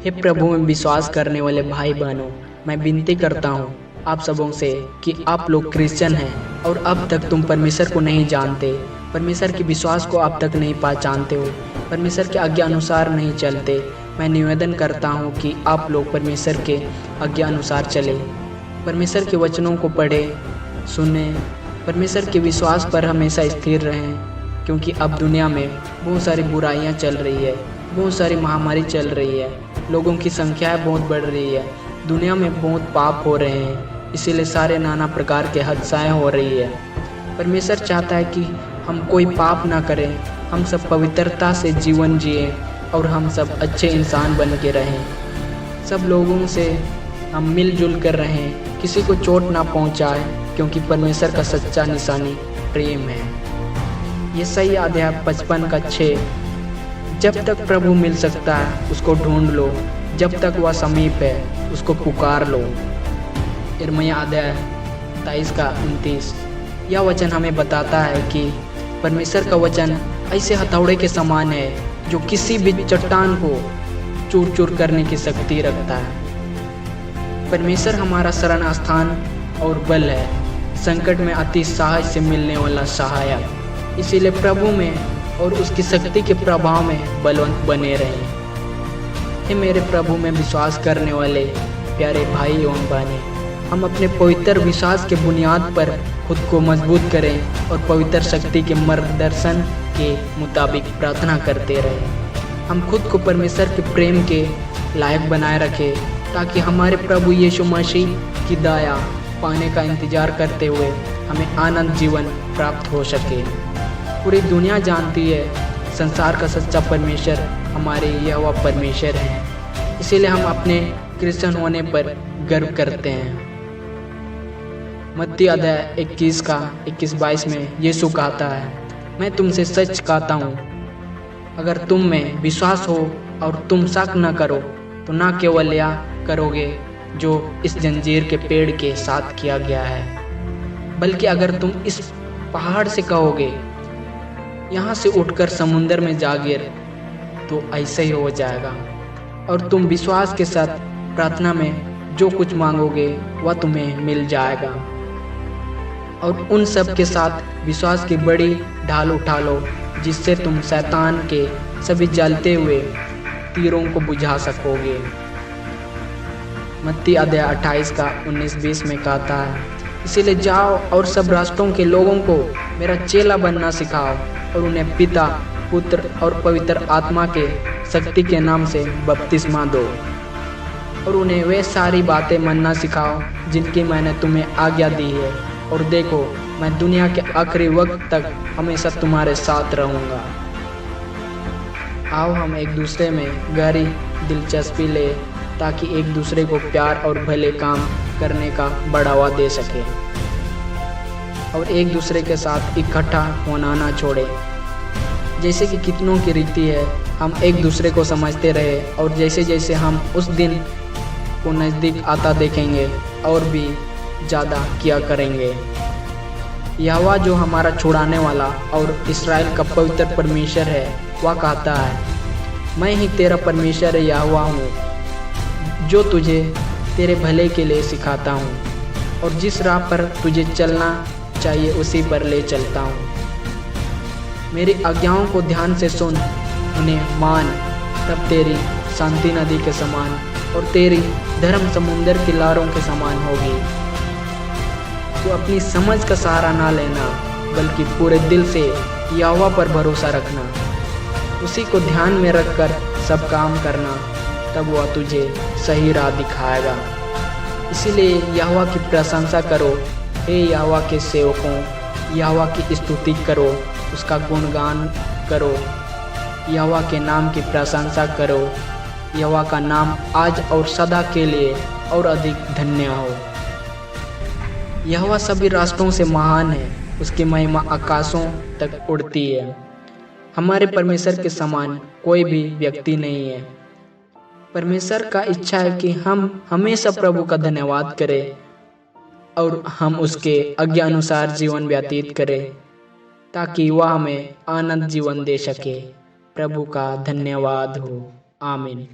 हे प्रभु में विश्वास करने वाले भाई बहनों, मैं विनती करता हूँ आप सबों से कि आप लोग क्रिश्चियन हैं और अब तक तुम परमेश्वर को नहीं जानते, परमेश्वर के विश्वास को अब तक नहीं पहचानते हो, परमेश्वर के आज्ञा अनुसार नहीं चलते। मैं निवेदन करता हूँ कि आप लोग परमेश्वर के आज्ञा अनुसार चले, परमेश्वर के वचनों को पढ़ें, सुनें, परमेश्वर के विश्वास पर हमेशा स्थिर रहें, क्योंकि अब दुनिया में बहुत सारी बुराइयाँ चल रही है, बहुत सारी महामारी चल रही है, लोगों की संख्या बहुत बढ़ रही है, दुनिया में बहुत पाप हो रहे हैं, इसीलिए सारे नाना प्रकार के हादसाएँ हो रही है। परमेश्वर चाहता है कि हम कोई पाप ना करें, हम सब पवित्रता से जीवन जिए और हम सब अच्छे इंसान बन के रहें, सब लोगों से हम मिलजुल कर रहें, किसी को चोट ना पहुंचाए, क्योंकि परमेश्वर का सच्चा निशानी प्रेम है। ये सही अध्याय 55:6। जब तक प्रभु मिल सकता है उसको ढूंढ लो, जब तक वह समीप है उसको पुकार लो। यिर्मयाह अध्याय 23:29। यह वचन हमें बताता है कि परमेश्वर का वचन ऐसे हथौड़े के समान है जो किसी भी चट्टान को चूर चूर करने की शक्ति रखता है। परमेश्वर हमारा शरण स्थान और बल है, संकट में अति साहस से मिलने वाला सहायक। इसीलिए प्रभु में और उसकी शक्ति के प्रभाव में बलवंत बने रहें। हे मेरे प्रभु में विश्वास करने वाले प्यारे भाई एवं बहनें, हम अपने पवित्र विश्वास के बुनियाद पर खुद को मजबूत करें और पवित्र शक्ति के मार्गदर्शन के मुताबिक प्रार्थना करते रहें। हम खुद को परमेश्वर के प्रेम के लायक बनाए रखें, ताकि हमारे प्रभु यीशु मसीह की दया पाने का इंतजार करते हुए हमें आनंद जीवन प्राप्त हो सके। पूरी दुनिया जानती है संसार का सच्चा परमेश्वर हमारे यहोवा परमेश्वर हैं, इसीलिए हम अपने क्रिश्चियन होने पर गर्व करते हैं। मत्ती अध्याय 21:22 में यीशु कहता है, मैं तुमसे सच कहता हूँ, अगर तुम में विश्वास हो और तुम शक न करो तो न केवल यह करोगे जो इस जंजीर के पेड़ के साथ किया गया है, बल्कि अगर तुम इस पहाड़ से कहोगे यहाँ से उठकर समुंदर में जा गिर, तो ऐसे ही हो जाएगा। और तुम विश्वास के साथ प्रार्थना में जो कुछ मांगोगे वह तुम्हें मिल जाएगा। और उन सब के साथ विश्वास की बड़ी ढाल उठा लो, जिससे तुम शैतान के सभी जलते हुए तीरों को बुझा सकोगे। मत्ती अध्याय 28:19-20 में कहता है, इसीलिए जाओ और सब राष्ट्रों के लोगों को मेरा चेला बनना सिखाओ और उन्हें पिता, पुत्र और पवित्र आत्मा के शक्ति के नाम से बपतिस्मा दो, और उन्हें वे सारी बातें मानना सिखाओ जिनकी मैंने तुम्हें आज्ञा दी है, और देखो मैं दुनिया के आखिरी वक्त तक हमेशा तुम्हारे साथ रहूँगा। आओ हम एक दूसरे में गहरी दिलचस्पी ले, ताकि एक दूसरे को प्यार और भले काम करने का बढ़ावा दे सके और एक दूसरे के साथ इकट्ठा होना ना छोड़े। जैसे कि कितनों की रीति है, हम एक दूसरे को समझते रहे, और जैसे जैसे हम उस दिन को नज़दीक आता देखेंगे और भी ज़्यादा किया करेंगे। यहोवा जो हमारा छुड़ाने वाला और इस्राएल का पवित्र परमेश्वर है, वह कहता है, मैं ही तेरा परमेश्वर यहोवा हूँ, जो तुझे तेरे भले के लिए सिखाता हूँ, और जिस राह पर तुझे चलना चाहिए उसी पर ले चलता हूँ। मेरी आज्ञाओं को ध्यान से सुन, उन्हें मान, तब तेरी शांति नदी के समान और तेरी धर्म समुंदर की लहरों के समान होगी। तो अपनी समझ का सहारा ना लेना, बल्कि पूरे दिल से यहोवा पर भरोसा रखना, उसी को ध्यान में रखकर सब काम करना, तब वह तुझे सही राह दिखाएगा। इसीलिए यहोवा की प्रशंसा करो, हे यहोवा के सेवकों, यहोवा की स्तुति करो, उसका गुणगान करो, यहोवा के नाम की प्रशंसा करो। यहोवा का नाम आज और सदा के लिए और अधिक धन्य हो। यहोवा सभी राष्ट्रों से महान है, उसकी महिमा आकाशों तक उड़ती है। हमारे परमेश्वर के समान कोई भी व्यक्ति नहीं है। परमेश्वर का इच्छा है कि हम हमेशा प्रभु का धन्यवाद करें और हम उसके आज्ञा अनुसार जीवन व्यतीत करें, ताकि वह हमें आनंद जीवन दे सके। प्रभु का धन्यवाद हो। आमीन।